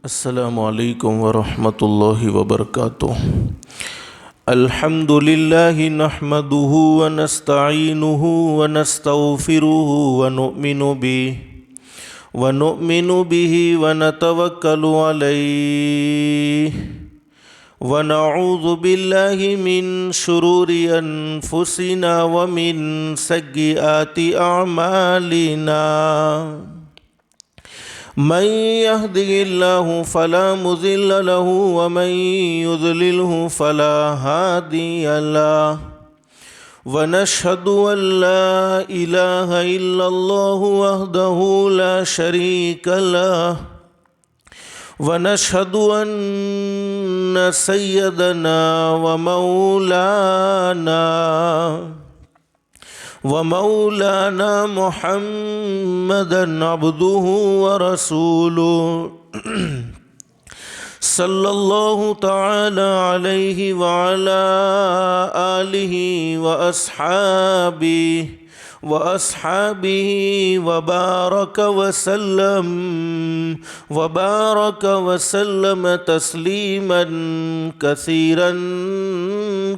السلام علیکم ورحمۃ اللہ وبرکاتہ۔ الحمد للہ نحمده ونستعینه ونستغفره ونؤمن به ونتوکل علیہ ونعوذ باللہ من شرور انفسنا ومن سیئات اعمالنا، من يهده الله فلا مضل له ومن يضلله فلا هادي له، ونشهد أن لا إله إلا الله وحده لا شريك له، ونشهد أن سيدنا ومولانا محمدا عبده ورسوله صلی اللہ تعالی علیہ وعلى آلہ وأصحابه وبارك وسلم تسلیما كثيرا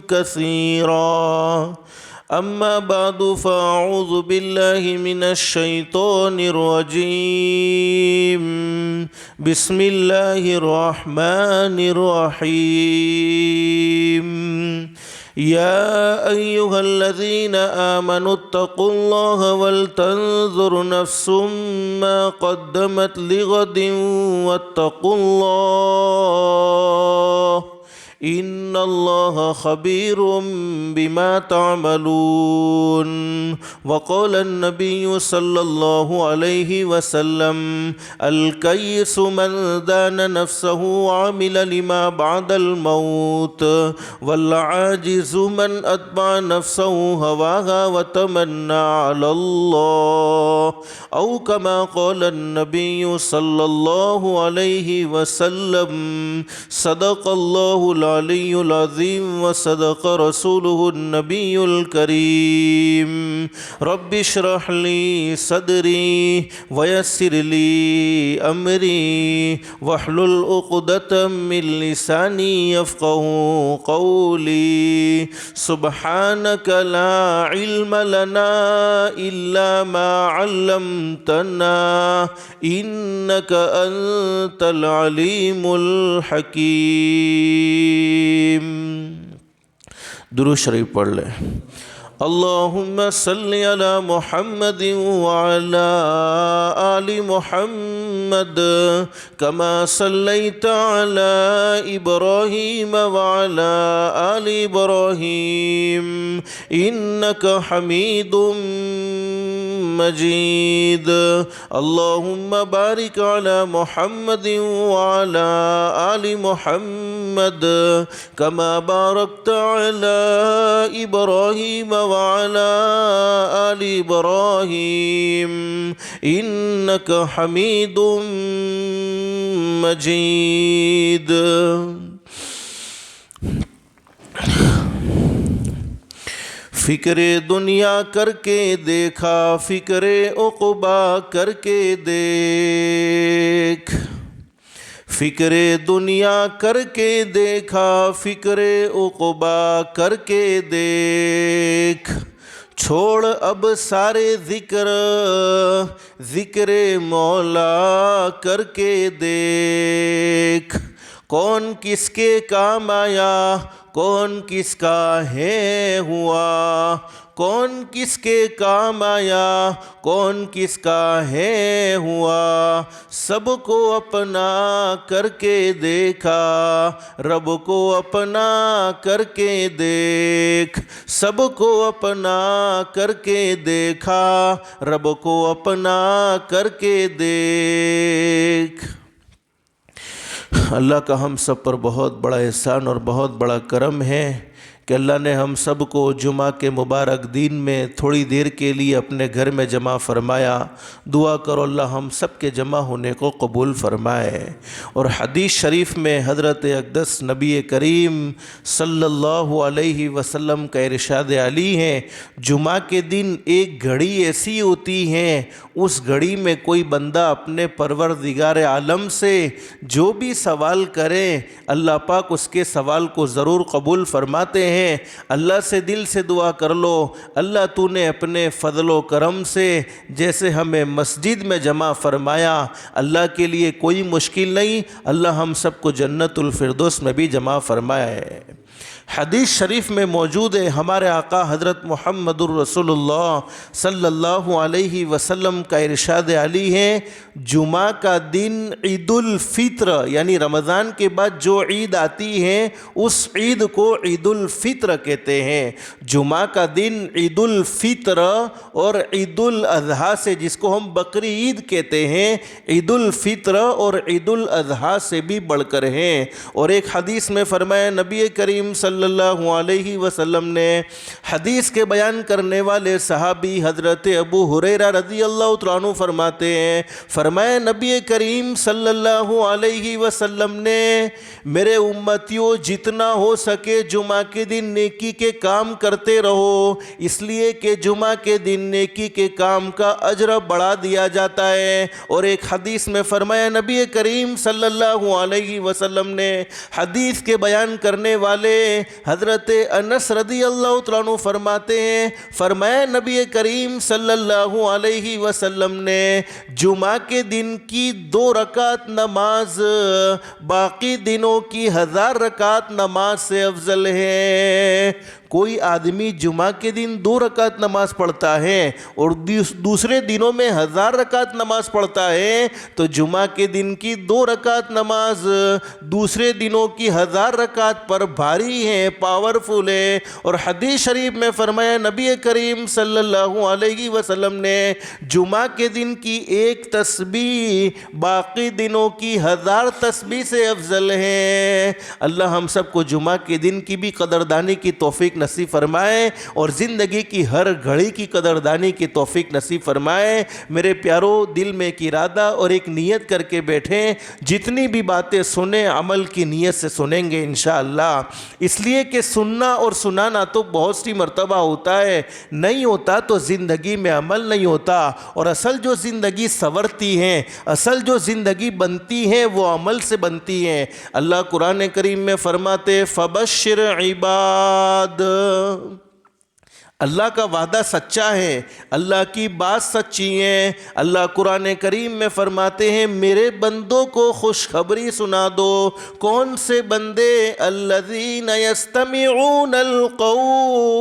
كثيرا، اما بعد فاعوذ باللہ من الشیطان الرجیم، بسم اللہ الرحمن الرحیم، یا ایہا الذین آمنوا اتقوا اللہ ولتنظر نفس ما قدمت لغد واتقوا اللہ ان اللہ خبیر بما تعملون، وقال النبی صلی اللہ علیہ وسلم الکیس من دان نفسه وعمل لما بعد الموت، والعاجز من اتبع نفسه هواها وتمنى على الله، او كما قال النبی صلی اللہ علیہ وسلم صدق اللہ العلی العظیم وصدق رسولہ النبی الکریم، رب اشرح لی صدری ویسر لی امری واحلل عقدۃ من لسانی یفقہوا قولی، سبحانک لا علم لنا الا ما علمتنا انک انت العلیم الحکیم۔ درود شریف پڑھ لیں۔ اللہم صلی علی محمد وعلی آل محمد کما صلیت علی ابراہیم وعلی آل ابراہیم انک حمید مجید، اللہم بارک علی محمد وعلی آل محمد کما بارکت علی ابراہیم وعلى آل إبراهيم إنك حميد مجيد۔ فکر دنیا کر کے دیکھا فکر عقبا کر کے دیکھ، فکر دنیا کر کے دیکھا فکر عقبا کر کے دیکھ، چھوڑ اب سارے ذکر مولا کر کے دیکھ، کون کس کے کام آیا کون کس کا ہے ہوا، کون کس کے کام آیا کون کس کا ہے ہوا، سب کو اپنا کر کے دیکھا رب کو اپنا کر کے دیکھ، سب کو اپنا کر کے دیکھا رب کو اپنا کر کے دیکھ۔ اللہ کا ہم سب پر بہت بڑا احسان اور بہت بڑا کرم ہے کہ اللہ نے ہم سب کو جمعہ کے مبارک دن میں تھوڑی دیر کے لیے اپنے گھر میں جمع فرمایا۔ دعا کرو اللہ ہم سب کے جمع ہونے کو قبول فرمائے۔ اور حدیث شریف میں حضرت اقدس نبی کریم صلی اللہ علیہ وسلم کا ارشاد علی ہے، جمعہ کے دن ایک گھڑی ایسی ہوتی ہے، اس گھڑی میں کوئی بندہ اپنے پروردگار عالم سے جو بھی سوال کرے اللہ پاک اس کے سوال کو ضرور قبول فرماتے ہیں۔ اللہ سے دل سے دعا کر لو، اللہ تو نے اپنے فضل و کرم سے جیسے ہمیں مسجد میں جمع فرمایا، اللہ کے لیے کوئی مشکل نہیں، اللہ ہم سب کو جنت الفردوس میں بھی جمع فرمائے۔ حدیث شریف میں موجود ہے، ہمارے آقا حضرت محمد الرسول اللہ صلی اللہ علیہ وسلم کا ارشاد علی ہے، جمعہ کا دن عید الفطر یعنی رمضان کے بعد جو عید آتی ہے اس عید کو عید الفطر کہتے ہیں۔ جمعہ کا دن عید الفطر اور عید الاضحیٰ سے، جس کو ہم بقری عید کہتے ہیں، عید الفطر اور عید الاضحیٰ سے بھی بڑھ کر ہیں۔ اور ایک حدیث میں فرمایا نبی کریم صلی اللہ علیہ وسلم نے، حدیث کے بیان کرنے والے صحابی حضرت ابو ہریرہ رضی اللہ تعالیٰ عنہ فرماتے ہیں، فرمایا نبی کریم صلی اللہ علیہ وسلم نے، میرے امتیوں جتنا ہو سکے جمعہ کے دن نیکی کے کام کرتے رہو، اس لیے کہ جمعہ کے دن نیکی کے کام کا اجر بڑھا دیا جاتا ہے۔ اور ایک حدیث میں فرمایا نبی کریم صلی اللہ علیہ وسلم نے، حدیث کے بیان کرنے والے حضرت انس رضی اللہ تعالیٰ عنہ فرماتے ہیں، فرمایا نبی کریم صلی اللہ علیہ وسلم نے، جمعہ کے دن کی 2 رکعت نماز باقی دنوں کی 1000 رکعت نماز سے افضل ہے۔ کوئی آدمی جمعہ کے دن 2 رکعت نماز پڑھتا ہے اور دوسرے دنوں میں 1000 رکعت نماز پڑھتا ہے، تو جمعہ کے دن کی 2 رکعت نماز دوسرے دنوں کی 1000 رکعت پر بھاری ہے، پاورفل ہے۔ اور حدیث شریف میں فرمایا نبی کریم صلی اللہ علیہ وسلم نے، جمعہ کے دن کی 1 تسبیح باقی دنوں کی 1000 تسبیح سے افضل ہے۔ اللہ ہم سب کو جمعہ کے دن کی بھی قدردانی کی توفیق نصیب فرمائے اور زندگی کی ہر گھڑی کی قدردانی کی توفیق نصیب فرمائے۔ میرے پیارو، دل میں ایک ارادہ اور ایک نیت کر کے بیٹھیں، جتنی بھی باتیں سنیں عمل کی نیت سے سنیں گے انشاءاللہ۔ اس لیے کہ سننا اور سنانا تو بہت سی مرتبہ ہوتا ہے، نہیں ہوتا تو زندگی میں عمل نہیں ہوتا، اور اصل جو زندگی سنورتی ہے، اصل جو زندگی بنتی ہے وہ عمل سے بنتی ہے۔ اللہ قرآن کریم میں فرماتے فبشر عباد، اللہ کا وعدہ سچا ہے، اللہ کی بات سچی ہے۔ اللہ قرآن کریم میں فرماتے ہیں میرے بندوں کو خوشخبری سنا دو۔ کون سے بندے؟ الذین یستمعون القول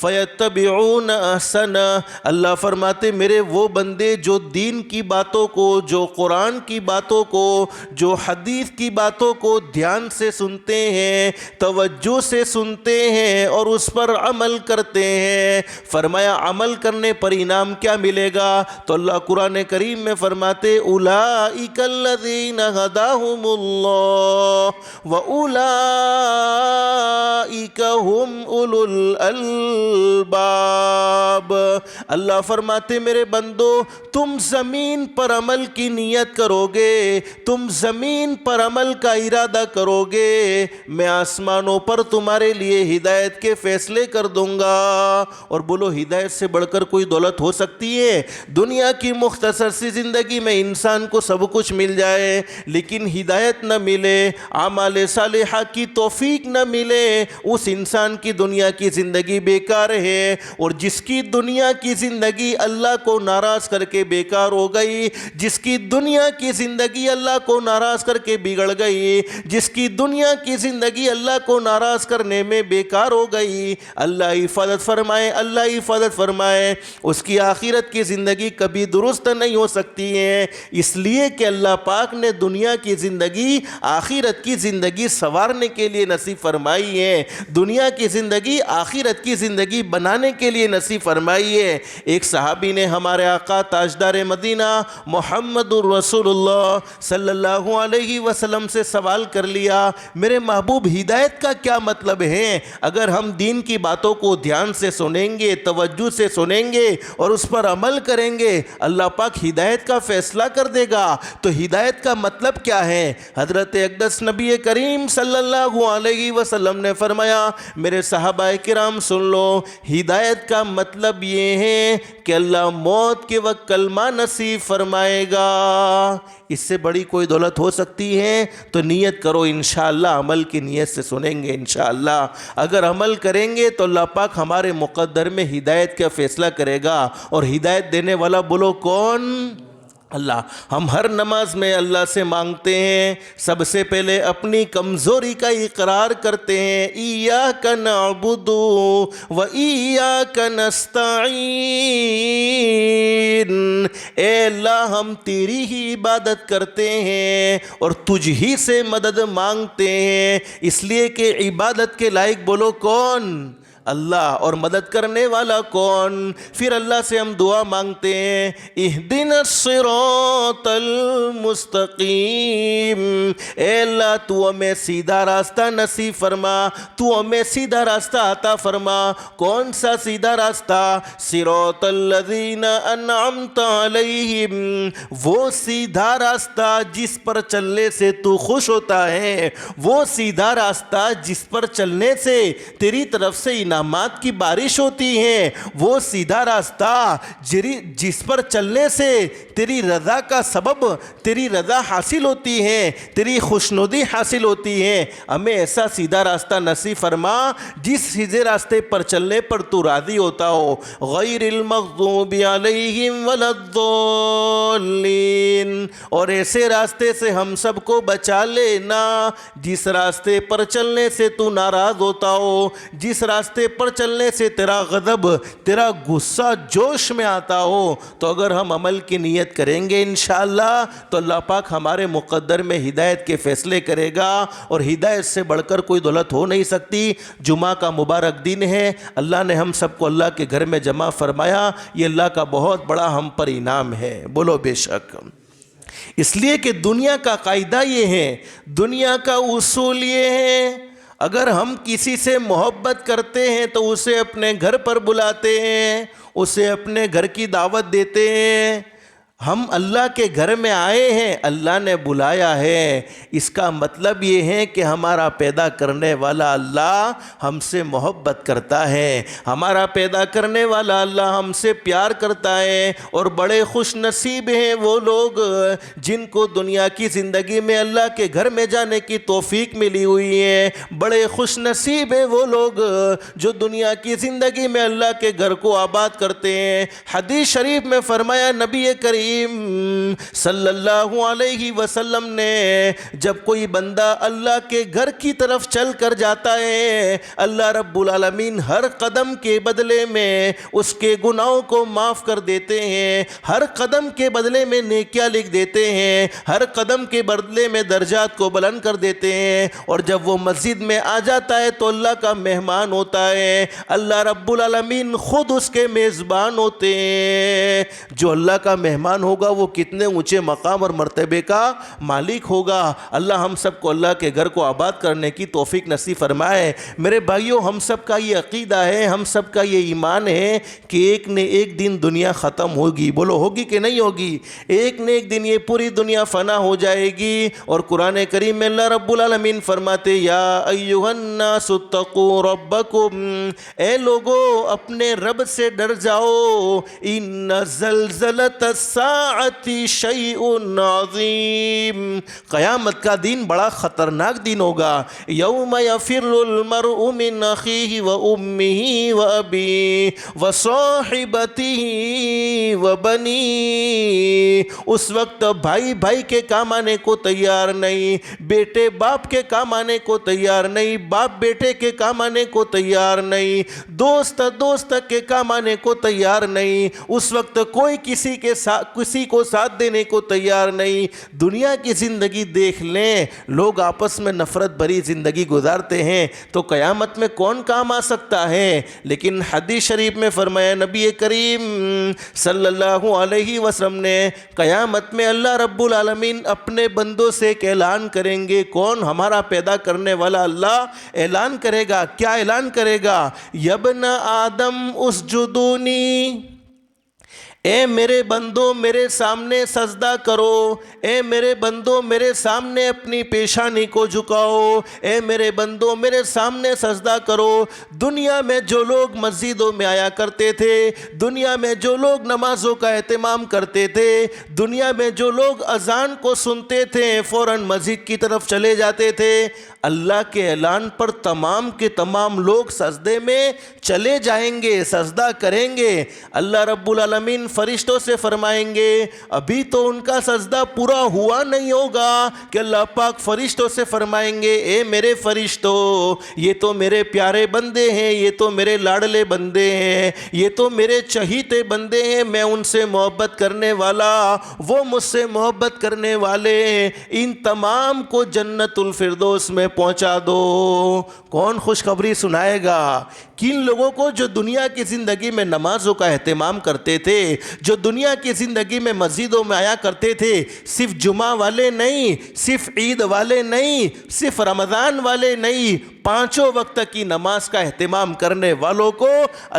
فیتبعون احسنہ۔ اللہ فرماتے میرے وہ بندے جو دین کی باتوں کو، جو قرآن کی باتوں کو، جو حدیث کی باتوں کو دھیان سے سنتے ہیں، توجہ سے سنتے ہیں اور اس پر عمل کرتے ہیں۔ فرمایا عمل کرنے پر انعام کیا ملے گا؟ تو اللہ قرآن کریم میں فرماتے اولئک الذین ھداھم اللہ واولئک ھم اولو الالباب۔ اللہ فرماتے میرے بندو، تم زمین پر عمل کی نیت کرو گے، تم زمین پر عمل کا ارادہ کرو گے، میں آسمانوں پر تمہارے لیے ہدایت کے فیصلے کر دوں گا۔ اور بولو ہدایت سے بڑھ کر کوئی دولت ہو سکتی ہے؟ دنیا کی مختصر سی زندگی میں انسان کو سب کچھ مل جائے لیکن ہدایت نہ ملے، اعمال صالحہ کی توفیق نہ ملے، اس انسان کی دنیا کی زندگی بیکار ہے۔ اور جس کی دنیا کی زندگی اللہ کو ناراض کر کے بیکار ہو گئی، جس کی دنیا کی زندگی اللہ کو ناراض کر کے بگڑ گئی، جس کی دنیا کی زندگی اللہ کو ناراض کرنے میں بیکار ہو گئی، اللہ اللہ حفاظت فرمائے، اللہ حفاظت فرمائے۔ اس کی آخرت کی زندگی کبھی درست نہیں ہو سکتی ہے، اس لیے کہ اللہ پاک نے دنیا کی زندگی آخرت کی زندگی سنوارنے کے لیے نصیب فرمائی ہے، دنیا کی زندگی آخرت کی زندگی بنانے کے لیے نصیب فرمائی ہے۔ ایک صحابی نے ہمارے آقا تاجدار مدینہ محمد الرسول اللہ صلی اللہ علیہ وسلم سے سوال کر لیا، میرے محبوب ہدایت کا کیا مطلب ہے؟ اگر ہم دین کی باتوں کو دھیان سے سنیں گے، توجہ سے سنیں گے اور اس پر عمل کریں گے، اللہ پاک ہدایت کا فیصلہ کر دے گا۔ تو ہدایت کا مطلب کیا ہے؟ حضرت اقدس نبی کریم صلی اللہ علیہ وسلم نے فرمایا، میرے صحابہ کرام سن لو، ہدایت کا مطلب یہ ہے کہ اللہ موت کے وقت کلمہ نصیب فرمائے گا۔ اس سے بڑی کوئی دولت ہو سکتی ہے؟ تو نیت کرو، انشاءاللہ عمل کی نیت سے سنیں گے انشاءاللہ۔ اگر عمل کریں گے تو اللہ پاک ہمارے مقدر میں ہدایت کا فیصلہ کرے گا، اور ہدایت دینے والا بولو کون؟ اللہ۔ ہم ہر نماز میں اللہ سے مانگتے ہیں، سب سے پہلے اپنی کمزوری کا اقرار کرتے ہیں، ایاک نعبد و ایاک نستعین، اے اللہ ہم تیری ہی عبادت کرتے ہیں اور تجھ ہی سے مدد مانگتے ہیں، اس لیے کہ عبادت کے لائق بولو کون؟ اللہ، اور مدد کرنے والا کون؟ پھر اللہ سے ہم دعا مانگتے ہیں، اہدنا الصراط المستقیم، اے اللہ تو ہمیں سیدھا راستہ نصیب فرما، تو ہمیں سیدھا راستہ عطا فرما۔ کون سا سیدھا راستہ؟ صراط الذین انعمت علیہم، وہ سیدھا راستہ جس پر چلنے سے تو خوش ہوتا ہے، وہ سیدھا راستہ جس پر چلنے سے تیری طرف سے انعامات کی بارش ہوتی ہے، وہ سیدھا راستہ جس پر چلنے سے تیری رضا کا سبب، تیری رضا حاصل ہوتی ہے، تیری خوشنودی حاصل ہوتی ہے۔ ہمیں ایسا سیدھا راستہ نصیب فرما جس سیدھے راستے پر چلنے پر تو راضی ہوتا ہو، غیر المغضوب علیہم ولا الضالین، اور ایسے راستے سے ہم سب کو بچا لینا جس راستے پر چلنے سے تو ناراض ہوتا ہو، جس راستے پر چلنے سے تیرا غضب، تیرا غصہ جوش میں آتا ہو۔ تو اگر ہم عمل کی نیت کریں گے انشاءاللہ تو اللہ پاک ہمارے مقدر میں ہدایت کے فیصلے کرے گا، اور ہدایت سے بڑھ کر کوئی دولت ہو نہیں سکتی۔ جمعہ کا مبارک دن ہے، اللہ نے ہم سب کو اللہ کے گھر میں جمع فرمایا، یہ اللہ کا بہت بڑا ہم پر انعام ہے، بولو بے شک۔ اس لیے کہ دنیا کا قاعدہ یہ ہے، دنیا کا اصول یہ ہے، اگر ہم کسی سے محبت کرتے ہیں تو اسے اپنے گھر پر بلاتے ہیں، اسے اپنے گھر کی دعوت دیتے ہیں۔ ہم اللہ کے گھر میں آئے ہیں، اللہ نے بلایا ہے، اس کا مطلب یہ ہے کہ ہمارا پیدا کرنے والا اللہ ہم سے محبت کرتا ہے، ہمارا پیدا کرنے والا اللہ ہم سے پیار کرتا ہے، اور بڑے خوش نصیب ہیں وہ لوگ جن کو دنیا کی زندگی میں اللہ کے گھر میں جانے کی توفیق ملی ہوئی ہے، بڑے خوش نصیب ہیں وہ لوگ جو دنیا کی زندگی میں اللہ کے گھر کو آباد کرتے ہیں۔ حدیث شریف میں فرمایا نبی کریم صلی اللہ علیہ وسلم نے، جب کوئی بندہ اللہ کے گھر کی طرف چل کر جاتا ہے، اللہ رب العالمین ہر قدم کے بدلے میں اس کے گناہوں کو معاف کر دیتے ہیں، ہر قدم کے بدلے میں نیکیاں لکھ دیتے ہیں، ہر قدم کے بدلے میں درجات کو بلند کر دیتے ہیں، اور جب وہ مسجد میں آ جاتا ہے تو اللہ کا مہمان ہوتا ہے، اللہ رب العالمین خود اس کے میزبان ہوتے ہیں۔ جو اللہ کا مہمان ہوگا وہ کتنے اونچے مقام اور مرتبے کا مالک ہوگا۔ اللہ ہم سب کو اللہ کے گھر کو آباد کرنے کی توفیق نصیب فرمائے۔ میرے بھائیوں، ہم سب کا یہ عقیدہ ہے، ہم سب کا یہ ایمان ہے کہ ایک نہ ایک دن دنیا ختم ہوگی، بولو ہوگی کہ نہیں ہوگی؟ ایک نہ ایک دن یہ پوری دنیا فنا ہو جائے گی، اور قرآن کریم میں اللہ رب العالمین فرماتے، یا ایھا الناس اتقوا ربکم، اے لوگو اپنے رب سے ڈر جاؤ، ان زلزلۃ الساعۃ الساعۃ شیء عظیم، قیامت کا دن بڑا خطرناک دن ہوگا۔ یوم یفر المرء من اخیہ وامہ وابیہ وصاحبتہ وبنیہ، اس وقت بھائی بھائی کے کام آنے کو تیار نہیں، بیٹے باپ کے کام آنے کو تیار نہیں، باپ بیٹے کے کام آنے کو تیار نہیں، دوست دوست کے کام آنے کو تیار نہیں۔ اس وقت کوئی کسی کو ساتھ دینے کو تیار نہیں۔ دنیا کی زندگی دیکھ لیں، لوگ آپس میں نفرت بھری زندگی گزارتے ہیں، تو قیامت میں کون کام آ سکتا ہے؟ لیکن حدیث شریف میں فرمایا نبی کریم صلی اللہ علیہ وسلم نے، قیامت میں اللہ رب العالمین اپنے بندوں سے ایک اعلان کریں گے۔ کون؟ ہمارا پیدا کرنے والا اللہ اعلان کرے گا۔ کیا اعلان کرے گا؟ یبن آدم اسجدونی، اے میرے بندو میرے سامنے سجدہ کرو، اے میرے بندو میرے سامنے اپنی پیشانی کو جھکاؤ، اے میرے بندو میرے سامنے سجدہ کرو۔ دنیا میں جو لوگ مسجدوں میں آیا کرتے تھے، دنیا میں جو لوگ نمازوں کا اہتمام کرتے تھے، دنیا میں جو لوگ اذان کو سنتے تھے فوراً مسجد کی طرف چلے جاتے تھے، اللہ کے اعلان پر تمام کے تمام لوگ سجدے میں چلے جائیں گے، سجدہ کریں گے۔ اللہ رب العالمین فرشتوں سے فرمائیں گے، ابھی تو ان کا سجدہ پورا ہوا نہیں ہوگا کہ اللہ پاک فرشتوں سے فرمائیں گے، اے میرے فرشتوں، یہ تو میرے پیارے بندے ہیں، یہ تو میرے لاڈلے بندے ہیں، یہ تو میرے چہیتے بندے ہیں، میں ان سے محبت کرنے والا، وہ مجھ سے محبت کرنے والے، ان تمام کو جنت الفردوس میں پہنچا دو۔ کون خوشخبری سنائے گا؟ کن لوگوں کو؟ جو دنیا کی زندگی میں نمازوں کا اہتمام کرتے تھے، جو دنیا کی زندگی میں مسجدوں میں آیا کرتے تھے، صرف جمعہ والے نہیں، صرف عید والے نہیں، صرف رمضان والے نہیں، پانچوں وقت کی نماز کا اہتمام کرنے والوں کو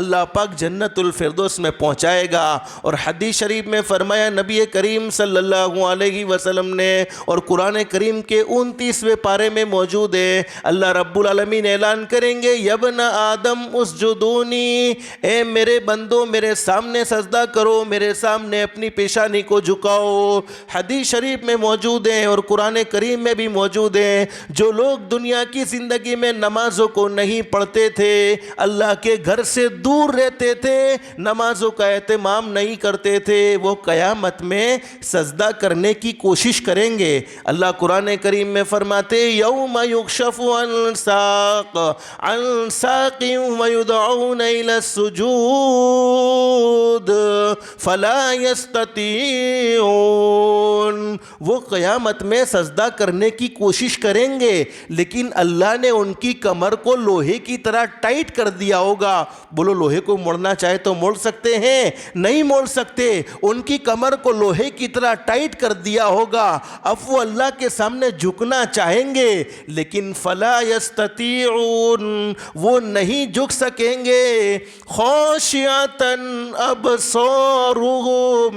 اللہ پاک جنت الفردوس میں پہنچائے گا۔ اور حدیث شریف میں فرمایا نبی کریم صلی اللہ علیہ وسلم نے، اور قرآن کریم کے 29ویں پارے میں موجود ہے، اللہ رب العالمین اعلان کریں گے، یبن آدم اسجدونی، اے میرے بندو میرے سامنے سجدہ کرو، میرے سامنے اپنی پیشانی کو جھکاؤ۔ حدیث شریف میں موجود ہیں اور قرآن کریم میں بھی موجود ہیں، جو لوگ دنیا کی زندگی میں نمازوں کو نہیں پڑھتے تھے، اللہ کے گھر سے دور رہتے تھے، نمازوں کا اہتمام نہیں کرتے تھے، وہ قیامت میں سجدہ کرنے کی کوشش کریں گے۔ اللہ قرآن کریم میں فرماتے، یوم یکشف عن ساق ویدعون الی السجود فلا یستطیعون، وہ قیامت میں سجدہ کرنے کی کوشش کریں گے، لیکن اللہ نے ان کی کمر کو لوہے کی طرح ٹائٹ کر دیا ہوگا۔ بولو، لوہے کو موڑنا چاہے تو موڑ سکتے ہیں؟ نہیں موڑ سکتے۔ ان کی کمر کو لوہے کی طرح ٹائٹ کر دیا ہوگا، اب وہ اللہ کے سامنے جھکنا چاہیں گے، لیکن فلا یستطیعون، وہ نہیں جھک سکیں گے۔ خاشعۃ ابصارهم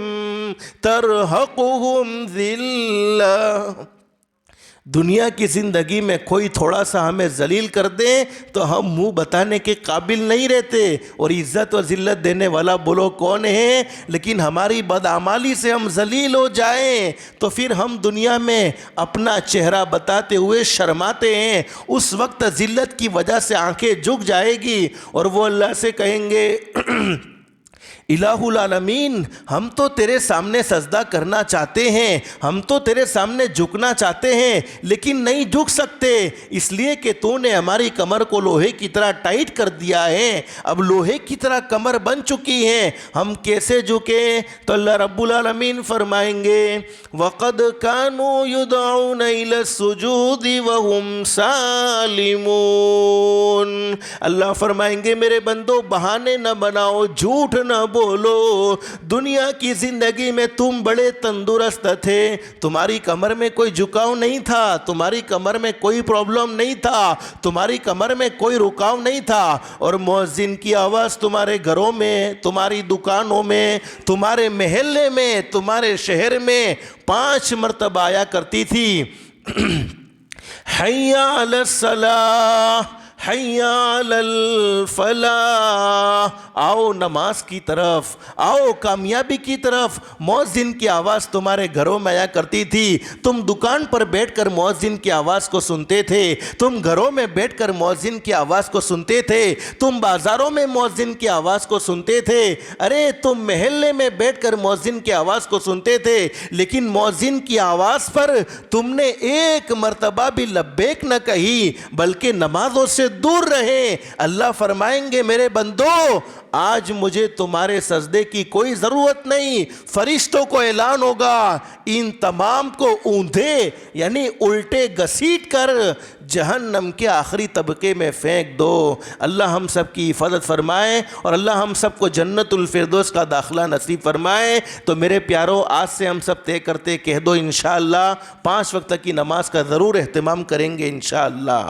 ترہقهم ذلہ، دنیا کی زندگی میں کوئی تھوڑا سا ہمیں ذلیل کر دیں تو ہم منہ بتانے کے قابل نہیں رہتے، اور عزت و ذلت دینے والا بولو کون ہے؟ لیکن ہماری بدعمالی سے ہم ذلیل ہو جائیں تو پھر ہم دنیا میں اپنا چہرہ بتاتے ہوئے شرماتے ہیں، اس وقت ذلت کی وجہ سے آنکھیں جھک جائے گی، اور وہ اللہ سے کہیں گے، الہ العالمین، ہم تو تیرے سامنے سجدہ کرنا چاہتے ہیں، ہم تو تیرے سامنے جھکنا چاہتے ہیں، لیکن نہیں جھک سکتے، اس لیے کہ تو نے ہماری کمر کو لوہے کی طرح ٹائٹ کر دیا ہے، اب لوہے کی طرح کمر بن چکی ہے، ہم کیسے جھکیں؟ تو اللہ رب العالمین فرمائیں گے، وَقَدْ كَانُوا يُدْعَوْنَ إِلَى السُّجُودِ وَهُمْ سَالِمُونَ، اللہ فرمائیں گے میرے بندو بہانے نہ بناؤ، جھوٹ نہ بولو، دنیا کی زندگی میں تم بڑے تندرست تھے، تمہاری کمر میں کوئی جھکاؤ نہیں تھا، تمہاری کمر میں کوئی پرابلم نہیں تھا، تمہاری کمر میں کوئی رکاو نہیں تھا، اور مؤذن کی آواز تمہارے گھروں میں، تمہاری دکانوں میں، تمہارے محلے میں، تمہارے شہر میں 5 مرتبہ آیا کرتی تھی، حی علی الصلاۃ، حی علی الفلاح، آؤ نماز کی طرف، آؤ کامیابی کی طرف۔ مؤذن کی آواز تمہارے گھروں میں آیا کرتی تھی، تم دکان پر بیٹھ کر مؤذن کی آواز کو سنتے تھے، تم گھروں میں بیٹھ کر مؤذن کی آواز کو سنتے تھے، تم بازاروں میں مؤذن کی آواز کو سنتے تھے، ارے تم محلے میں بیٹھ کر مؤذن کی آواز کو سنتے تھے، لیکن مؤذن کی آواز پر تم نے ایک مرتبہ بھی لبیک نہ کہی، بلکہ نمازوں سے دور رہے۔ اللہ فرمائیں گے میرے بندو، آج مجھے تمہارے سجدے کی کوئی ضرورت نہیں۔ فرشتوں کو اعلان ہوگا، ان تمام کو اوندھے یعنی الٹے گھسیٹ کر جہنم کے آخری طبقے میں پھینک دو۔ اللہ ہم سب کی حفاظت فرمائے اور اللہ ہم سب کو جنت الفردوس کا داخلہ نصیب فرمائے۔ تو میرے پیاروں، آج سے ہم سب طے کرتے کہہ دو انشاءاللہ 5 وقت کی نماز کا ضرور اہتمام کریں گے انشاءاللہ۔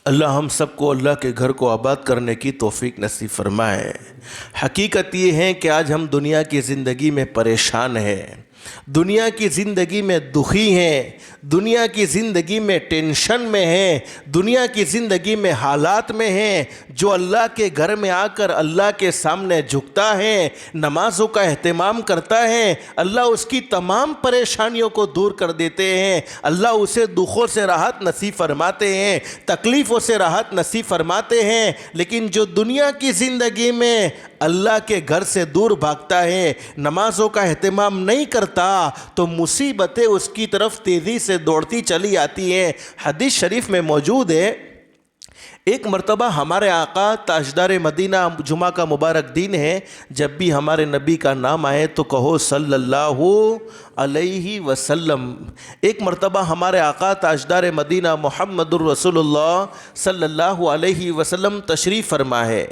اللہ ہم سب کو اللہ کے گھر کو آباد کرنے کی توفیق نصیب فرمائے۔ حقیقت یہ ہے کہ آج ہم دنیا کی زندگی میں پریشان ہیں، دنیا کی زندگی میں دکھی ہیں، دنیا کی زندگی میں ٹینشن میں ہیں، دنیا کی زندگی میں حالات میں ہیں۔ جو اللہ کے گھر میں آ کر اللہ کے سامنے جھکتا ہے، نمازوں کا اہتمام کرتا ہے، اللہ اس کی تمام پریشانیوں کو دور کر دیتے ہیں، اللہ اسے دکھوں سے راحت نصیب فرماتے ہیں، تکلیفوں سے راحت نصیب فرماتے ہیں۔ لیکن جو دنیا کی زندگی میں اللہ کے گھر سے دور بھاگتا ہے، نمازوں کا اہتمام نہیں کرتا، تو مصیبتیں اس کی طرف تیزی سے دوڑتی چلی آتی ہیں۔ حدیث شریف میں موجود ہے، ایک مرتبہ ہمارے آقا تاجدار مدینہ، جمعہ کا مبارک دن ہے، جب بھی ہمارے نبی کا نام آئے تو کہو صلی اللہ علیہ وسلم۔ ایک مرتبہ ہمارے آقا تاجدار مدینہ محمد الرسول اللہ صلی اللہ علیہ وسلم تشریف فرما ہے۔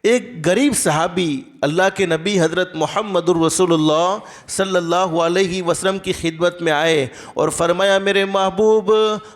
ایک غریب صحابی اللہ کے نبی حضرت محمد الرسول اللہ صلی اللہ علیہ وسلم کی خدمت میں آئے اور فرمایا، میرے محبوب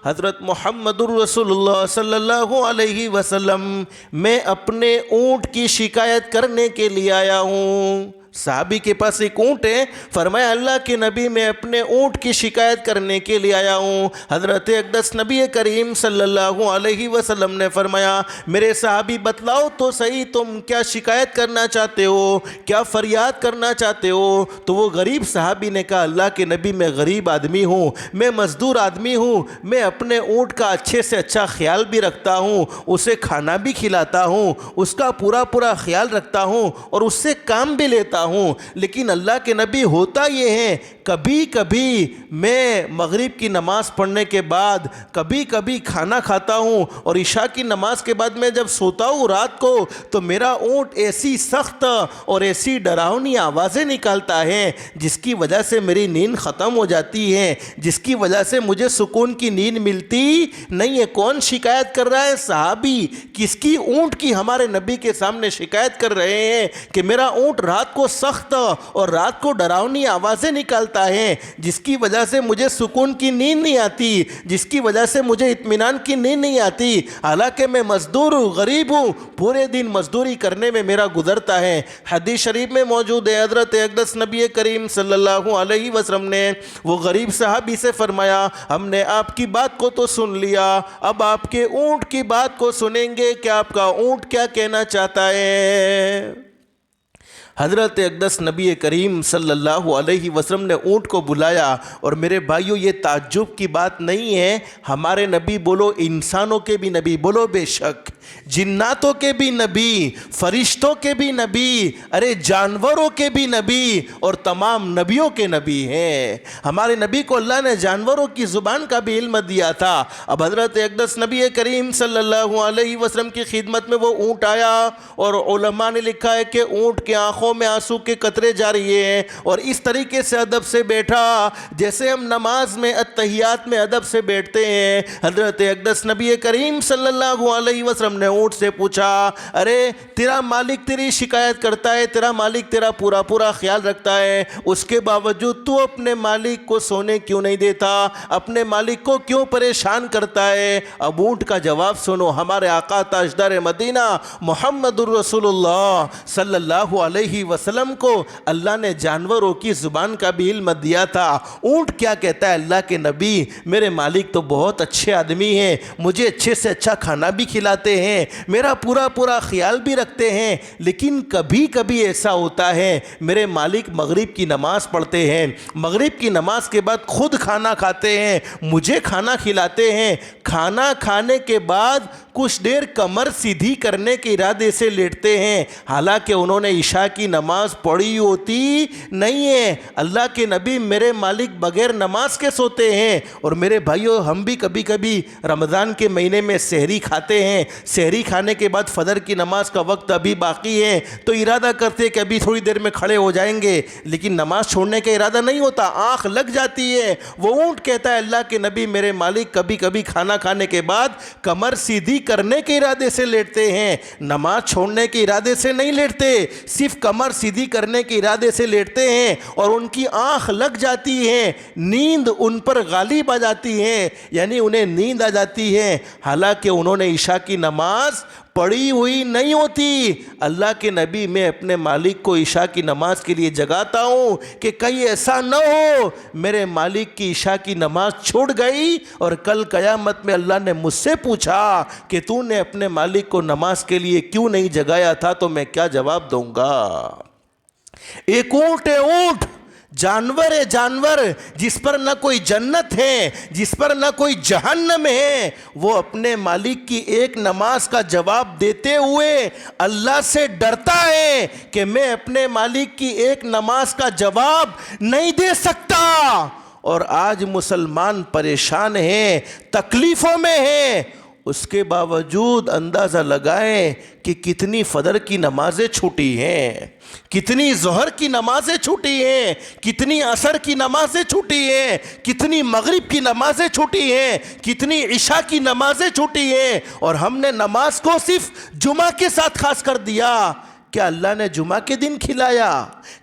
حضرت محمد الرسول اللہ صلی اللہ علیہ وسلم، میں اپنے اونٹ کی شکایت کرنے کے لیے آیا ہوں۔ صحابی کے پاس ایک اونٹ ہے، فرمایا اللہ کے نبی میں اپنے اونٹ کی شکایت کرنے کے لیے آیا ہوں۔ حضرت اقدس نبی کریم صلی اللہ علیہ وسلم نے فرمایا، میرے صحابی بتلاؤ تو صحیح، تم کیا شکایت کرنا چاہتے ہو، کیا فریاد کرنا چاہتے ہو؟ تو وہ غریب صحابی نے کہا، اللہ کے نبی میں غریب آدمی ہوں، میں مزدور آدمی ہوں، میں اپنے اونٹ کا اچھے سے اچھا خیال بھی رکھتا ہوں، اسے کھانا بھی کھلاتا ہوں، اس کا پورا خیال رکھتا ہوں اور اس سے کام بھی لیتا ہوں، لیکن اللہ کے نبی ہوتا یہ ہے، کبھی کبھی میں مغرب کی نماز پڑھنے کے بعد کبھی کھانا کھاتا ہوں اور عشاء کی نماز کے بعد میں جب سوتا ہوں رات کو تو میرا اونٹ ایسی سخت اور ایسی ڈراؤنی آوازیں نکالتا ہے جس کی وجہ سے میری نیند ختم ہو جاتی ہے، جس کی وجہ سے مجھے سکون کی نیند ملتی نہیں ہے۔ کون شکایت کر رہا ہے؟ صحابی۔ کس کی اونٹ کی؟ ہمارے نبی کے سامنے شکایت کر رہے ہیں کہ میرا اونٹ رات کو سخت اور رات کو ڈراؤنی آوازیں نکالتا ہے، جس کی وجہ سے مجھے سکون کی نیند نہیں آتی، جس کی وجہ سے مجھے اطمینان کی نیند نہیں آتی، حالانکہ میں مزدور ہوں، غریب ہوں، پورے دن مزدوری کرنے میں میرا گزرتا ہے۔ حدیث شریف میں موجود ہے، حضرت اقدس نبی کریم صلی اللہ علیہ وسلم نے وہ غریب صحابی سے فرمایا، ہم نے آپ کی بات کو تو سن لیا، اب آپ کے اونٹ کی بات کو سنیں گے کہ آپ کا اونٹ کیا کہنا چاہتا ہے۔ حضرت اقدس نبی کریم صلی اللہ علیہ وسلم نے اونٹ کو بلایا، اور میرے بھائیوں یہ تعجب کی بات نہیں ہے، ہمارے نبی بولو انسانوں کے بھی نبی، بولو بے شک جناتوں کے بھی نبی، فرشتوں کے بھی نبی، ارے جانوروں کے بھی نبی اور تمام نبیوں کے نبی ہیں۔ ہمارے نبی کو اللہ نے جانوروں کی زبان کا بھی علم دیا تھا۔ اب حضرت اقدس نبی کریم صلی اللہ علیہ وسلم کی خدمت میں وہ اونٹ آیا، اور علماء نے لکھا ہے کہ اونٹ کی آنکھوں میں آنسو کے قطرے جاری ہیں، اور اس طریقے سے ادب سے بیٹھا جیسے ہم نماز میں اتحیات میں ادب سے بیٹھتے ہیں۔ حضرت اقدس نبی کریم صلی اللہ علیہ وسلم نے اونٹ سے پوچھا ارے تیرا مالک تیری شکایت کرتا ہے, تیرا مالک تیرا پورا پورا خیال رکھتا ہے, اس کے باوجود تو اپنے مالک کو سونے کیوں نہیں دیتا, اپنے مالک کو کیوں پریشان کرتا ہے؟ اب اونٹ کا جواب سنو. ہمارے آقا تاجدار مدینہ محمد الرسول اللہ صلی اللہ علیہ وسلم کو اللہ نے جانوروں کی زبان کا بھی علم دیا تھا. اونٹ کیا کہتا ہے؟ اللہ کے نبی میرے مالک تو بہت اچھے آدمی ہیں, مجھے اچھے سے اچھا کھانا بھی کھلاتے ہیں, میرا پورا پورا خیال بھی رکھتے ہیں, لیکن کبھی کبھی ایسا ہوتا ہے میرے مالک مغرب کی نماز پڑھتے ہیں, مغرب کی نماز کے بعد خود کھانا کھاتے ہیں, مجھے کھانا کھلاتے ہیں, کھانا کھانے کے بعد کچھ دیر کمر سیدھی کرنے کے ارادے سے لیٹتے ہیں, حالانکہ انہوں نے عشاء کی نماز پڑھی ہوتی نہیں ہے. اللہ کے نبی میرے مالک بغیر نماز کے سوتے ہیں. اور میرے بھائیو ہم بھی کبھی کبھی رمضان کے مہینے میں سحری کھاتے ہیں, سحری کھانے کے بعد فجر کی نماز کا وقت ابھی باقی ہے تو ارادہ کرتے ہیں کہ ابھی تھوڑی دیر میں کھڑے ہو جائیں گے, لیکن نماز چھوڑنے کا ارادہ نہیں ہوتا, آنکھ لگ جاتی ہے. وہ اونٹ کہتا ہے اللہ کے نبی میرے مالک کبھی کبھی کھانا کھانے کے بعد کمر سیدھی کرنے کے ارادے سے لیٹتے ہیں, نماز چھوڑنے کے ارادے سے نہیں لیٹتے, صرف کمر سیدھی کرنے کے ارادے سے لیٹتے ہیں, اور ان کی آنکھ لگ جاتی ہے, نیند ان پر غالب آ جاتی ہے, یعنی انہیں نیند آ جاتی ہے, حالانکہ انہوں نے عشاء کی نماز پڑھی ہوئی نہیں ہوتی. اللہ کے نبی میں اپنے مالک کو عشاء کی نماز کے لیے جگاتا ہوں کہ کہیں ایسا نہ ہو میرے مالک کی عشاء کی نماز چھوڑ گئی اور کل قیامت میں اللہ نے مجھ سے پوچھا کہ تو نے اپنے مالک کو نماز کے لیے کیوں نہیں جگایا تھا, تو میں کیا جواب دوں گا؟ ایک اونٹ ہے, اونٹ جانور ہے, جانور جس پر نہ کوئی جنت ہے, جس پر نہ کوئی جہنم ہے, وہ اپنے مالک کی ایک نماز کا جواب دیتے ہوئے اللہ سے ڈرتا ہے کہ میں اپنے مالک کی ایک نماز کا جواب نہیں دے سکتا. اور آج مسلمان پریشان ہیں, تکلیفوں میں ہیں, اس کے باوجود اندازہ لگائیں کہ کتنی فجر کی نمازیں چھوٹی ہیں, کتنی ظہر کی نمازیں چھوٹی ہیں, کتنی عصر کی نمازیں چھوٹی ہیں, کتنی مغرب کی نمازیں چھوٹی ہیں, کتنی عشاء کی نمازیں چھوٹی ہیں, اور ہم نے نماز کو صرف جمعہ کے ساتھ خاص کر دیا. کیا اللہ نے جمعہ کے دن کھلایا؟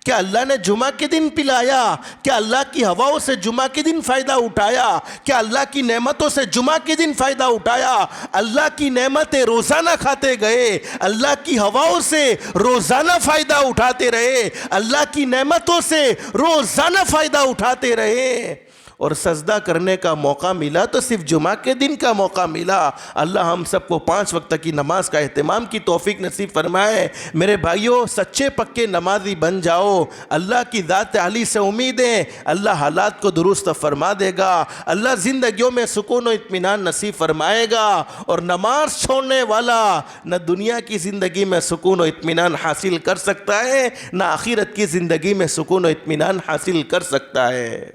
کیا اللہ نے جمعہ کے دن پلایا؟ کیا اللہ کی ہواؤں سے جمعہ کے دن فائدہ اٹھایا؟ کیا اللہ کی نعمتوں سے جمعہ کے دن فائدہ اٹھایا؟ اللہ کی نعمتیں روزانہ کھاتے گئے, اللہ کی ہواؤں سے روزانہ فائدہ اٹھاتے رہے, اللہ کی نعمتوں سے روزانہ فائدہ اٹھاتے رہے, اور سجدہ کرنے کا موقع ملا تو صرف جمعہ کے دن کا موقع ملا. اللہ ہم سب کو 5 وقت کی نماز کا اہتمام کی توفیق نصیب فرمائے. میرے بھائیوں سچے پکے نمازی بن جاؤ, اللہ کی ذات عالی سے امید ہے اللہ حالات کو درست فرما دے گا, اللہ زندگیوں میں سکون و اطمینان نصیب فرمائے گا, اور نماز چھوڑنے والا نہ دنیا کی زندگی میں سکون و اطمینان حاصل کر سکتا ہے, نہ آخرت کی زندگی میں سکون و اطمینان حاصل کر سکتا ہے.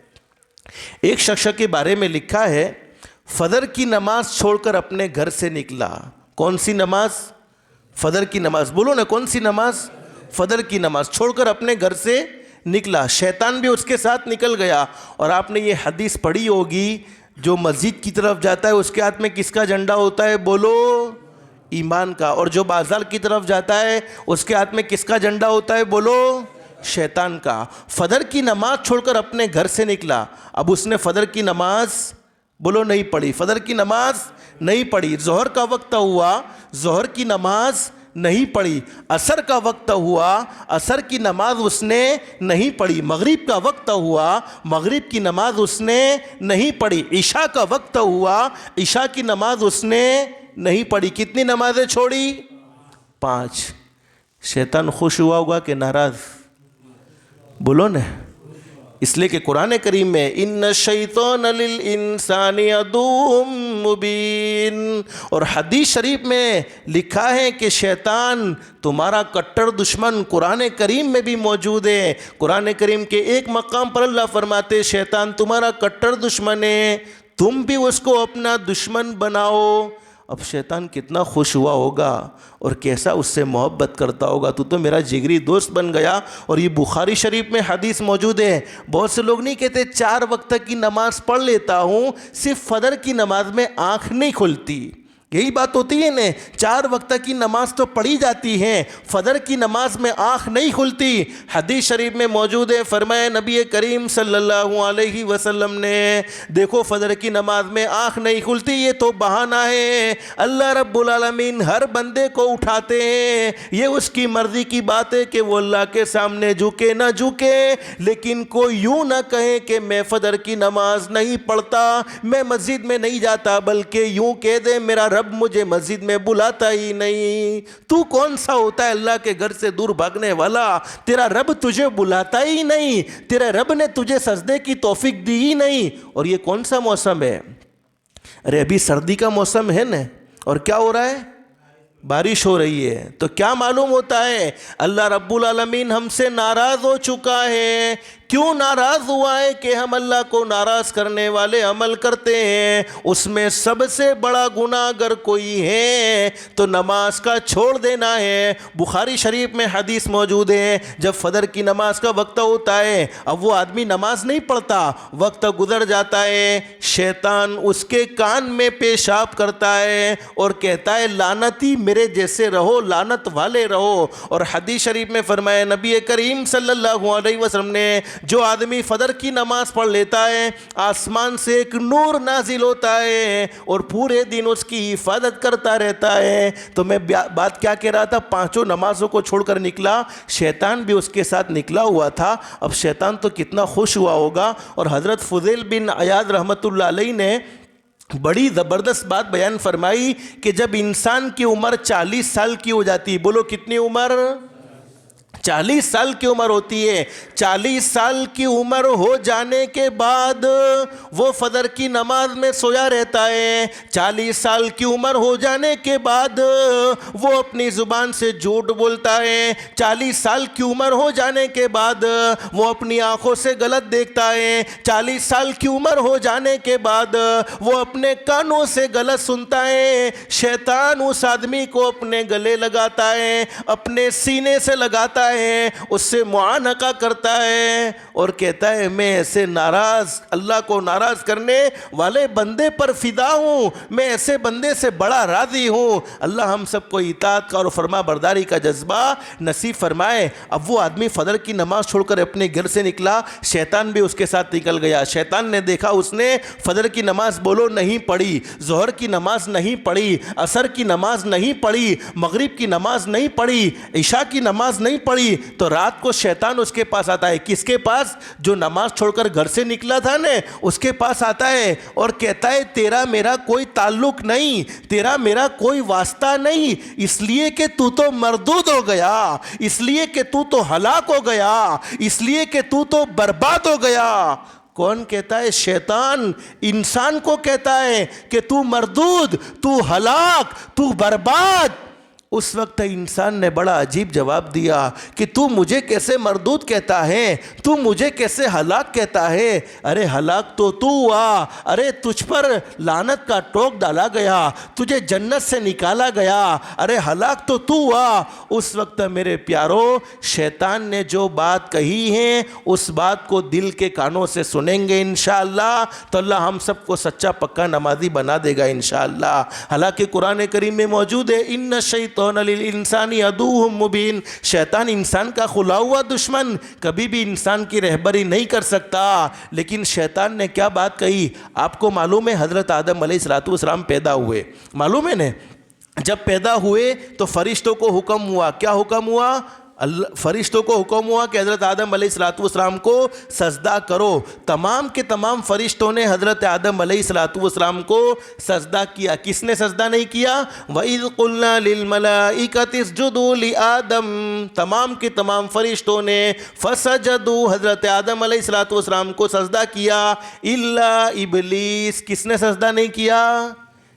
ایک شخص کے بارے میں لکھا ہے فجر کی نماز چھوڑ کر اپنے گھر سے نکلا. کون سی نماز؟ فجر کی نماز. بولو نا کون سی نماز؟ فجر کی نماز چھوڑ کر اپنے گھر سے نکلا. شیطان بھی اس کے ساتھ نکل گیا. اور آپ نے یہ حدیث پڑھی ہوگی, جو مسجد کی طرف جاتا ہے اس کے ہاتھ میں کس کا جھنڈا ہوتا ہے؟ بولو ایمان کا. اور جو بازار کی طرف جاتا ہے اس کے ہاتھ میں کس کا جھنڈا ہوتا ہے؟ بولو شیطان کا. فجر کی نماز چھوڑ کر اپنے گھر سے نکلا. اب اس نے فجر کی نماز بولو نہیں پڑھی, فجر کی نماز نہیں پڑھی. ظہر کا وقت ہوا, ظہر کی نماز نہیں پڑھی. عصر کا وقت ہوا, عصر کی نماز اس نے نہیں پڑھی. مغرب کا وقت ہوا, مغرب کی نماز اس نے نہیں پڑھی. عشاء کا وقت ہوا, عشاء کی نماز اس نے نہیں پڑھی. کتنی نمازیں چھوڑی؟ 5. شیطان خوش ہوا ہوگا کہ ناراض؟ بولو نا. اس لیے کہ قرآن کریم میں ان الشیطان للانسان عدو مبین, اور حدیث شریف میں لکھا ہے کہ شیطان تمہارا کٹر دشمن قرآن کریم میں بھی موجود ہے. قرآن کریم کے ایک مقام پر اللہ فرماتے شیطان تمہارا کٹر دشمن ہے, تم بھی اس کو اپنا دشمن بناؤ. اب شیطان کتنا خوش ہوا ہوگا اور کیسا اس سے محبت کرتا ہوگا, تو میرا جگری دوست بن گیا. اور یہ بخاری شریف میں حدیث موجود ہے. بہت سے لوگ نہیں کہتے 4 وقت کی نماز پڑھ لیتا ہوں, صرف فجر کی نماز میں آنکھ نہیں کھلتی. یہی بات ہوتی ہے نا، 4 وقت کی نماز تو پڑھی جاتی ہے، فجر کی نماز میں آنکھ نہیں کھلتی۔ حدیث شریف میں موجود ہے، فرمایا نبی کریم صلی اللہ علیہ وسلم نے، دیکھو فجر کی نماز میں آنکھ نہیں کھلتی، یہ تو بہانہ ہے، اللہ رب العالمین ہر بندے کو اٹھاتے ہیں، یہ اس کی مرضی کی بات ہے کہ وہ اللہ کے سامنے جھکے نہ جھکے، لیکن کوئی یوں نہ کہے کہ میں فجر کی نماز نہیں پڑھتا، میں مسجد میں نہیں جاتا، بلکہ یوں کہہ دے میرا رب مجھے مسجد میں بلاتا ہی نہیں۔ تو کون سا ہوتا ہے اللہ کے گھر سے دور بھاگنے والا؟ تیرا رب تجھے بلاتا ہی نہیں، تیرے رب نے تجھے سجدے کی توفیق دی ہی نہیں۔ اور یہ کون سا موسم ہے؟ ارے ابھی سردی کا موسم ہے نا، اور کیا ہو رہا ہے؟ بارش ہو رہی ہے، تو کیا معلوم ہوتا ہے؟ اللہ رب العالمین ہم سے ناراض ہو چکا ہے۔ کیوں ناراض ہوا ہے؟ کہ ہم اللہ کو ناراض کرنے والے عمل کرتے ہیں۔ اس میں سب سے بڑا گناہ اگر کوئی ہے تو نماز کا چھوڑ دینا ہے۔ بخاری شریف میں حدیث موجود ہے، جب فجر کی نماز کا وقت ہوتا ہے، اب وہ آدمی نماز نہیں پڑھتا، وقت گزر جاتا ہے، شیطان اس کے کان میں پیشاب کرتا ہے اور کہتا ہے لعنتی میرے جیسے رہو، لعنت والے رہو۔ اور حدیث شریف میں فرمایا نبی کریم صلی اللہ علیہ وسلم نے، جو آدمی فجر کی نماز پڑھ لیتا ہے، آسمان سے ایک نور نازل ہوتا ہے اور پورے دن اس کی حفاظت کرتا رہتا ہے۔ تو میں بات کیا کہہ رہا تھا؟ 5 نمازوں کو چھوڑ کر نکلا، شیطان بھی اس کے ساتھ نکلا ہوا تھا۔ اب شیطان تو کتنا خوش ہوا ہوگا۔ اور حضرت فضیل بن عیاض رحمۃ اللہ علیہ نے بڑی زبردست بات بیان فرمائی کہ جب انسان کی عمر 40 سال کی ہو جاتی، بولو کتنی عمر؟ 40 سال کی عمر ہوتی ہے۔ 40 سال کی عمر ہو جانے کے بعد وہ فجر کی نماز میں سویا رہتا ہے۔ 40 سال کی عمر ہو جانے کے بعد وہ اپنی زبان سے جھوٹ بولتا ہے۔ 40 سال کی عمر ہو جانے کے بعد وہ اپنی آنکھوں سے غلط دیکھتا ہے۔ 40 سال کی عمر ہو جانے کے بعد وہ اپنے کانوں سے غلط سنتا ہے۔ شیطان اس آدمی کو اپنے گلے لگاتا ہے، اپنے سینے سے لگاتا ہے، اس سے معانقہ کرتا ہے اور کہتا ہے میں ایسے ناراض، اللہ کو ناراض کرنے والے بندے پر فدا ہوں، میں ایسے بندے سے بڑا راضی ہوں۔ اللہ ہم سب کو اطاعت کا اور فرما برداری کا جذبہ نصیب فرمائے۔ اب وہ آدمی فجر کی نماز چھوڑ کر اپنے گھر سے نکلا، شیطان بھی اس کے ساتھ نکل گیا۔ شیطان نے دیکھا اس نے فجر کی نماز بولو نہیں پڑھی، ظہر کی نماز نہیں پڑھی، عصر کی نماز نہیں پڑھی، مغرب کی نماز نہیں پڑھی، عشاء کی نماز نہیں پڑھی، تو رات کو شیطان اس کے پاس آتا ہے۔ کس کے پاس؟ جو نماز چھوڑ کر گھر سے نکلا تھا نا، اس کے پاس آتا ہے اور کہتا ہے تیرا میرا کوئی تعلق نہیں، تیرا میرا کوئی واسطہ نہیں، اس لیے کہ تو تو مردود ہو گیا، اس لیے کہ تو تو ہلاک ہو گیا، اس لیے کہ تو تو برباد ہو گیا۔ کون کہتا ہے؟ شیطان انسان کو کہتا ہے کہ تو مردود، تو ہلاک، تو برباد۔ اس وقت انسان نے بڑا عجیب جواب دیا کہ تو مجھے کیسے مردود کہتا ہے، تو مجھے کیسے ہلاک کہتا ہے؟ ارے ہلاک تو تو ہوا، ارے تجھ پر لعنت کا ٹوک ڈالا گیا، تجھے جنت سے نکالا گیا، ارے ہلاک تو تو ہوا۔ اس وقت میرے پیارو شیطان نے جو بات کہی ہے اس بات کو دل کے کانوں سے سنیں گے انشاءاللہ تو اللہ ہم سب کو سچا پکا نمازی بنا دے گا انشاءاللہ۔ حالانکہ قرآن کریم میں موجود ہے ان الشیطان للانسان عدو مبین، شیطان انسان کا کھلا ہوا دشمن، کبھی بھی انسان کی رہبری نہیں کر سکتا۔ لیکن شیطان نے کیا بات کہی؟ آپ کو معلوم ہے حضرت آدم علیہ السلام پیدا ہوئے، معلوم ہے نا؟ جب پیدا ہوئے تو فرشتوں کو حکم ہوا، کیا حکم ہوا؟ فرشتوں کو حکم ہوا کہ حضرت آدم علیہ السلام کو سجدہ کرو۔ تمام کے تمام فرشتوں نے حضرت آدم علیہ السلام کو سجدہ کیا۔ کس نے سجدہ نہیں کیا؟ وَإِذْ قُلْنَا لِلْمَلَائِكَةِ اسْجُدُوا لِآدَمَ، تمام کے تمام فرشتوں نے فَسَجَدُوا، حضرت آدم علیہ السلام کو سجدہ کیا، إِلَّا إِبْلِيسَ، کس نے سجدہ نہیں کیا؟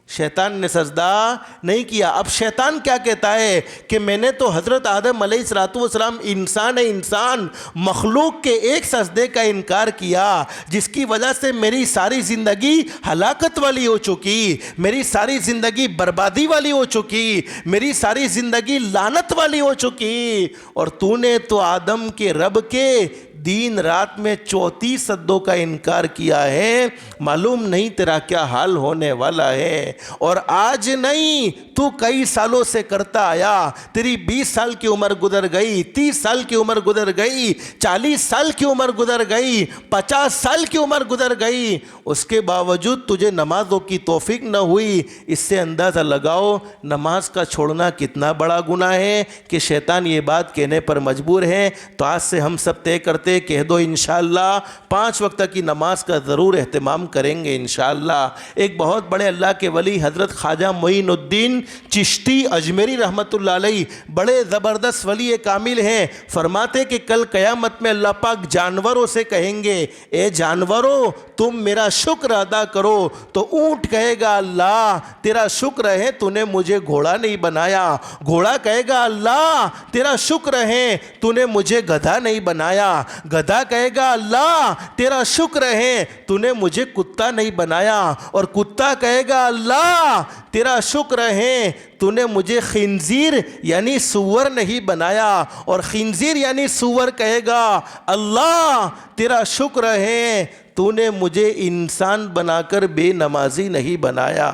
شیطان نے سجدہ نہیں کیا۔ اب شیطان کیا کہتا ہے کہ میں نے تو حضرت آدم علیہ السلام انسان مخلوق کے ایک سجدے کا انکار کیا، جس کی وجہ سے میری ساری زندگی ہلاکت والی ہو چکی، میری ساری زندگی بربادی والی ہو چکی، میری ساری زندگی لعنت والی ہو چکی، اور تو نے تو آدم کے رب کے دین رات میں 34 سجدوں کا انکار کیا ہے، معلوم نہیں تیرا کیا حال ہونے والا ہے۔ اور آج نہیں، تو کئی سالوں سے کرتا آیا، تیری 20 سال کی عمر گزر گئی، 30 سال کی عمر گزر گئی، 40 سال کی عمر گزر گئی، 50 سال کی عمر گزر گئی، اس کے باوجود تجھے نمازوں کی توفیق نہ ہوئی۔ اس سے اندازہ لگاؤ نماز کا چھوڑنا کتنا بڑا گناہ ہے کہ شیطان یہ بات کہنے پر مجبور ہے۔ تو آج سے ہم سب طے کرتے، کہہ دو انشاءاللہ 5 وقت کی نماز کا ضرور اہتمام کریں گے انشاءاللہ۔ ایک بہت بڑے اللہ کے ولی حضرت خواجہ معین الدین چشتی اجمیری رحمۃ اللہ علیہ بڑے زبردست ولی کامل ہیں، فرماتے کہ کل قیامت میں اللہ پاک جانوروں سے کہیں گے، اے جانوروں تم میرا شکر ادا کرو، تو اونٹ کہے گا اللہ تیرا شکر ہے تو نے مجھے گھوڑا نہیں بنایا، گھوڑا کہے گا اللہ تیرا شکر ہے تو نے مجھے گدھا نہیں بنایا، گدھا کہے گا اللہ تیرا شکر ہے تو نے مجھے کتا نہیں بنایا، اور کتا کہے گا اللہ تیرا شکر ہے تو نے مجھے خنزیر یعنی سور نہیں بنایا، اور خنزیر یعنی سور کہے گا اللہ تیرا شکر ہے تو نے مجھے انسان بنا کر بے نمازی نہیں بنایا۔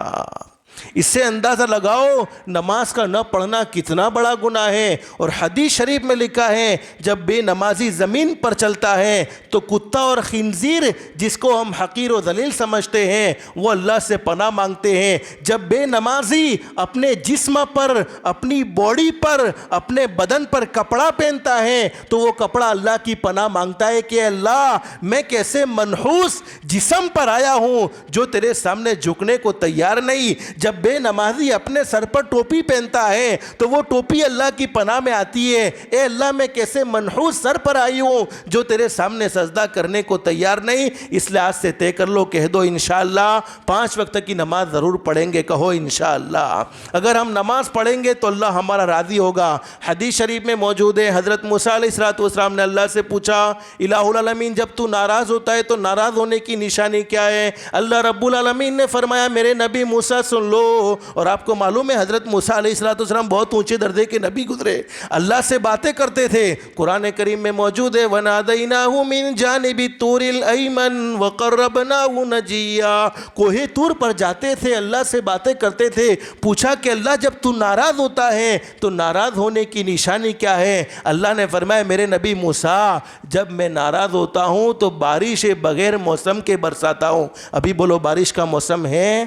اس سے اندازہ لگاؤ نماز کا نہ پڑھنا کتنا بڑا گناہ ہے۔ اور حدیث شریف میں لکھا ہے جب بے نمازی زمین پر چلتا ہے تو کتا اور خنزیر جس کو ہم حقیر و ذلیل سمجھتے ہیں وہ اللہ سے پناہ مانگتے ہیں۔ جب بے نمازی اپنے جسم پر، اپنی باڈی پر، اپنے بدن پر کپڑا پہنتا ہے تو وہ کپڑا اللہ کی پناہ مانگتا ہے کہ اللہ میں کیسے منحوس جسم پر آیا ہوں جو تیرے سامنے جھکنے کو تیار نہیں۔ جب بے نمازی اپنے سر پر ٹوپی پہنتا ہے تو وہ ٹوپی اللہ کی پناہ میں آتی ہے، اے اللہ میں کیسے منحوس سر پر آئی ہوں جو تیرے سامنے سجدہ کرنے کو تیار نہیں۔ اس لحاظ سے طے کر لو، کہہ دو انشاءاللہ 5 وقت کی نماز ضرور پڑھیں گے، کہو انشاءاللہ۔ اگر ہم نماز پڑھیں گے تو اللہ ہمارا راضی ہوگا۔ حدیث شریف میں موجود ہے حضرت موسیٰ علیہ السلام نے اللہ سے پوچھا الہ العالمین جب تو ناراض ہوتا ہے تو ناراض ہونے کی نشانی کیا ہے؟ اللہ رب العالمین نے فرمایا میرے نبی موسیٰ سن لو۔ اور آپ کو معلوم ہے حضرت موسیٰ علیہ السلام بہت اونچے درجے کے نبی گزرے، اللہ سے باتیں کرتے تھے۔ قرآن کریم میں موجود ہے وَنَادَيْنَاهُ مِن جَانِبِ الطُّورِ الْأَيْمَنِ وَقَرَّبْنَاهُ نَجِيًّا، کوہ طور پر جاتے تھے، اللہ سے باتیں کرتے تھے۔ پوچھا کہ اللہ جب تو ناراض ہوتا ہے تو ناراض ہونے کی نشانی کیا ہے؟ اللہ نے فرمایا میرے نبی موسیٰ جب میں ناراض ہوتا ہوں تو بارش بغیر موسم کے برساتا ہوں۔ ابھی بولو بارش کا موسم ہے؟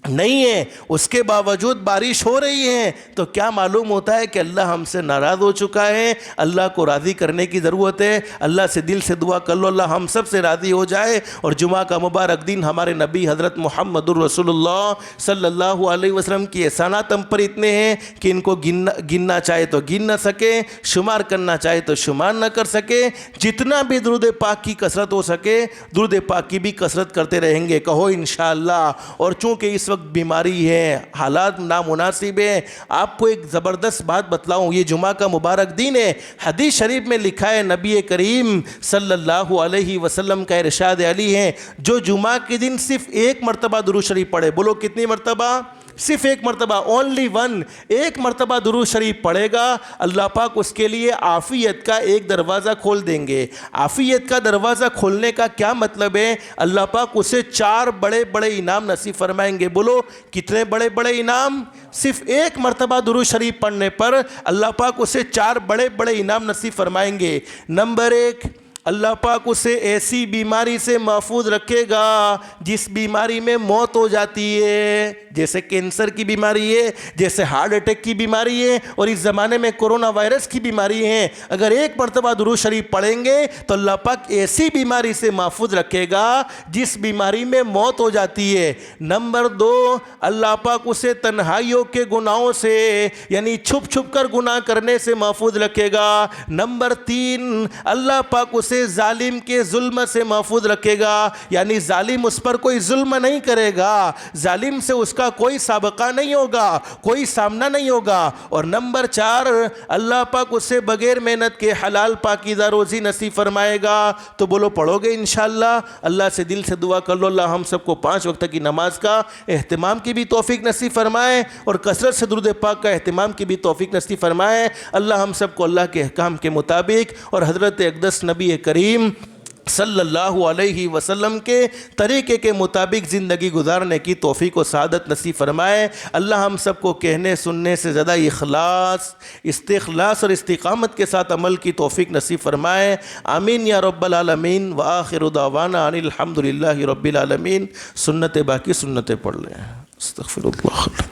نہیں ہے، اس کے باوجود بارش ہو رہی ہے، تو کیا معلوم ہوتا ہے کہ اللہ ہم سے ناراض ہو چکا ہے۔ اللہ کو راضی کرنے کی ضرورت ہے، اللہ سے دل سے دعا کر لو اللہ ہم سب سے راضی ہو جائے۔ اور جمعہ کا مبارک دن ہمارے نبی حضرت محمد الرسول اللہ صلی اللہ علیہ وسلم کی احسانات ہم پر اتنے ہیں کہ ان کو گننا چاہے تو گن نہ سکے، شمار کرنا چاہے تو شمار نہ کر سکے۔ جتنا بھی درود پاک کی کثرت ہو سکے درود پاک کی بھی کثرت کرتے رہیں گے، کہو انشاءاللہ۔ اور چونکہ اس وقت بیماری ہے، حالات نامناسب ہیں، آپ کو ایک زبردست بات بتلاؤں، یہ جمعہ کا مبارک دن ہے۔ حدیث شریف میں لکھا ہے نبی کریم صلی اللہ علیہ وسلم کا ارشاد علی ہے جو جمعہ کے دن صرف 1 مرتبہ درود شریف پڑھے، بولو کتنی مرتبہ؟ صرف 1 مرتبہ، اونلی 1، 1 مرتبہ درود شریف پڑھے گا اللہ پاک اس کے لیے عافیت کا ایک دروازہ کھول دیں گے۔ عافیت کا دروازہ کھولنے کا کیا مطلب ہے؟ اللہ پاک اسے 4 بڑے بڑے انعام نصیب فرمائیں گے۔ بولو کتنے بڑے بڑے انعام؟ صرف 1 مرتبہ درود شریف پڑھنے پر اللہ پاک اسے 4 بڑے بڑے انعام نصیب فرمائیں گے۔ نمبر 1، اللہ پاک اسے ایسی بیماری سے محفوظ رکھے گا جس بیماری میں موت ہو جاتی ہے، جیسے کینسر کی بیماری ہے، جیسے ہارٹ اٹیک کی بیماری ہے، اور اس زمانے میں کرونا وائرس کی بیماری ہے۔ اگر 1 مرتبہ درود شریف پڑھیں گے تو اللہ پاک ایسی بیماری سے محفوظ رکھے گا جس بیماری میں موت ہو جاتی ہے۔ نمبر 2، اللہ پاک اسے تنہائیوں کے گناہوں سے یعنی چھپ چھپ کر گناہ کرنے سے محفوظ رکھے گا۔ نمبر 3، اللہ پاک اسے ظالم کے ظلم سے محفوظ رکھے گا، یعنی ظالم اس پر کوئی ظلم نہیں کرے گا، ظالم سے اس کا کوئی سابقہ نہیں ہوگا، کوئی سامنا نہیں ہوگا۔ اور نمبر 4، اللہ پاک اسے بغیر محنت کے حلال پاکیزہ روزی نصیب فرمائے گا۔ تو بولو پڑھو گے انشاءاللہ؟ اللہ سے دل سے دعا کر لو اللہ ہم سب کو 5 وقت کی نماز کا اہتمام کی بھی توفیق نصیب فرمائے اور کثرت سے درود پاک کا اہتمام کی بھی توفیق نصیب فرمائے۔ اللہ ہم سب کو اللہ کے احکام کے مطابق اور حضرت اقدس نبی کریم صلی اللہ علیہ وسلم کے طریقے کے مطابق زندگی گزارنے کی توفیق و سعادت نصیب فرمائے۔ اللہ ہم سب کو کہنے سننے سے زیادہ استخلاص اور استقامت کے ساتھ عمل کی توفیق نصیب فرمائے، آمین یا رب العالمین۔ وآخر دعوانا ان الحمد للہ رب العالمین۔ سنت باقی سنتیں پڑھ لیں۔ استغفر اللہ۔